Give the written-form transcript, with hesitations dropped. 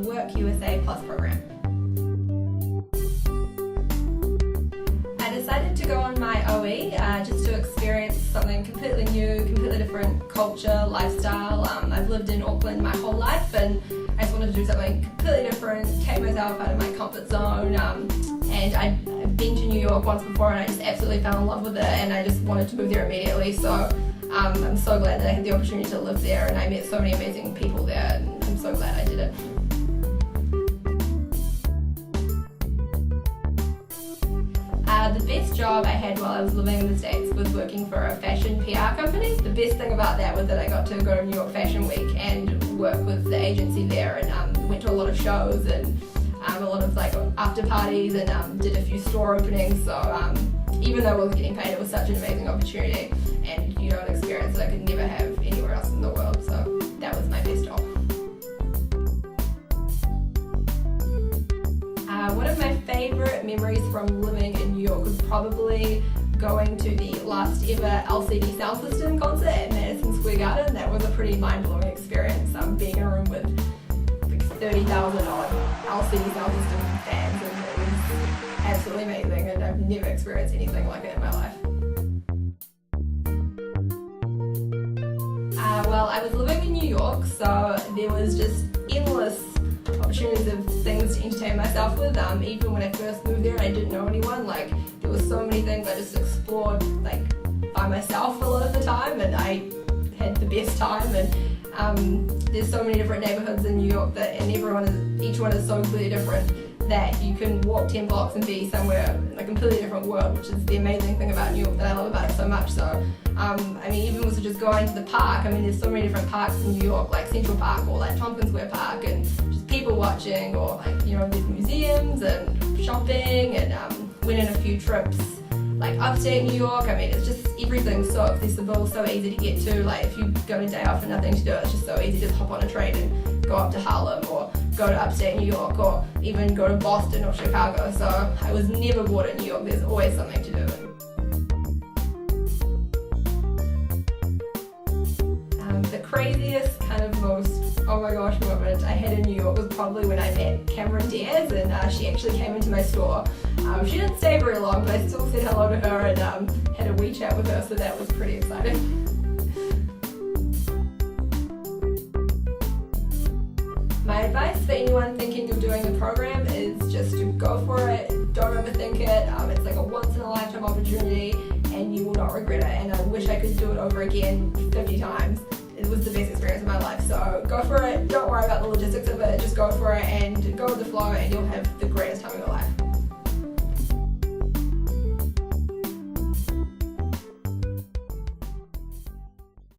Work USA Plus program. I decided to go on my OE just to experience something completely new, completely different culture, lifestyle. I've lived in Auckland my whole life and I just wanted to do something completely different, take myself out of my comfort zone. And I've been to New York once before and I just absolutely fell in love with it and I just wanted to move there immediately. So I'm so glad that I had the opportunity to live there and I met so many amazing people there and I'm so glad I did it. The best job I had while I was living in the States was working for a fashion PR company. The best thing about that was that I got to go to New York Fashion Week and work with the agency there and went to a lot of shows and a lot of after parties and did a few store openings. So even though I wasn't getting paid, it was such an amazing opportunity and an experience that I could never have anywhere else in the world. So that was my best job. One of my favourite memories from living in New York was probably going to the last ever LCD sound system concert at Madison Square Garden. That was a pretty mind-blowing experience, being in a room with 30,000 odd LCD sound system fans, and it was absolutely amazing and I've never experienced anything like it in my life. Well, I was living in New York, so there was just endless opportunities of things to entertain myself with. Even when I first moved there, I didn't know anyone. There was so many things I just explored by myself a lot of the time, and I had the best time. And there's so many different neighborhoods in New York and each one is so completely different that you can walk 10 blocks and be somewhere in a completely different world, which is the amazing thing about New York that I love about it so much. So, even with just going to the park, there's so many different parks in New York, like Central Park or Tompkins Square Park, and just people watching, or there's museums and shopping, and went on a few trips upstate New York. It's just everything's so accessible, so easy to get to. If you go on a day off and nothing to do, it's just so easy to just hop on a train and go up to Harlem or go to upstate New York or even go to Boston or Chicago. So I was never bored at New York. There's always something to do. The craziest most oh my gosh moment I had in New York was probably when I met Cameron Diaz, and she actually came into my store. She didn't stay very long, but I still said hello to her and had a wee chat with her, so that was pretty exciting. My advice for anyone thinking of doing the program is just to go for it, don't overthink it. It's a once-in-a-lifetime opportunity and you will not regret it, and I wish I could do it over again 50 times. It was the best experience of my life, so go for it. Don't worry about the logistics of it, just go for it and go with the flow and you'll